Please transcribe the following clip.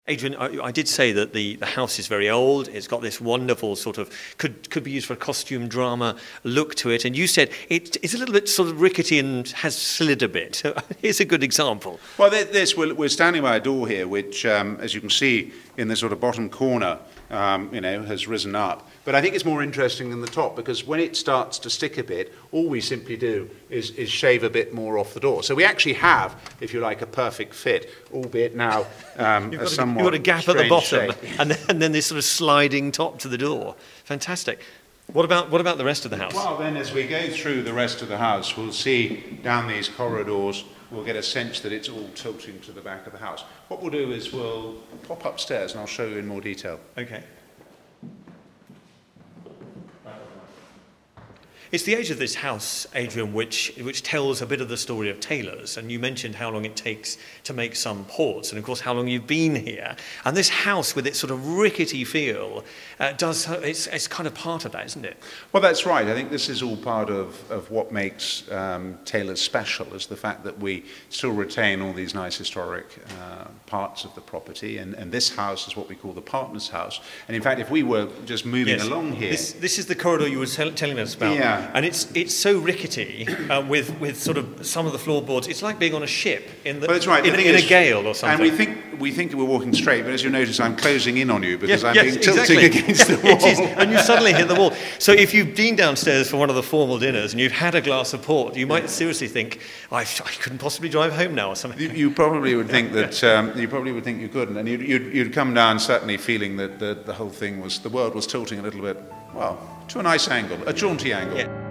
Adrian, I did say that the house is very old. It's got this wonderful sort of, could be used for a costume drama look to it. And you said it's a little bit sort of rickety and has slid a bit. Here's a good example. Well, we're standing by a door here, which, as you can see in the sort of bottom corner, has risen up. But I think it's more interesting than the top, because when it starts to stick a bit, all we simply do is shave a bit more off the door. So we actually have, if you like, a perfect fit, albeit now a somewhat you've got a gap at the bottom, shape. and then this sort of sliding top to the door. Fantastic. What about the rest of the house? Well, then as we go through the rest of the house, we'll see down these corridors, we'll get a sense that it's all tilting to the back of the house. What we'll do is we'll pop upstairs and I'll show you in more detail. Okay. It's the age of this house, Adrian, which tells a bit of the story of Taylor's. And you mentioned how long it takes to make some ports, and of course how long you've been here. And this house, with its sort of rickety feel, it's kind of part of that, isn't it? Well, that's right. I think this is all part of what makes Taylor's special, is the fact that we still retain all these nice historic parts of the property. And this house is what we call the partner's house. And in fact, if we were just moving along here... This is the corridor you were telling us about. Yeah. And it's so rickety with sort of some of the floorboards. It's like being on a ship in a gale or something. And we think we're walking straight, but as you notice, I'm closing in on you because I'm being tilted against the wall. It is, and you suddenly hit the wall. So if you've been downstairs for one of the formal dinners and you've had a glass of port, you might seriously think, I couldn't possibly drive home now or something. You probably would think that you probably would think you couldn't, and you'd come down certainly feeling that the whole thing the world was tilting a little bit, well, to a nice angle, a jaunty angle. Yeah.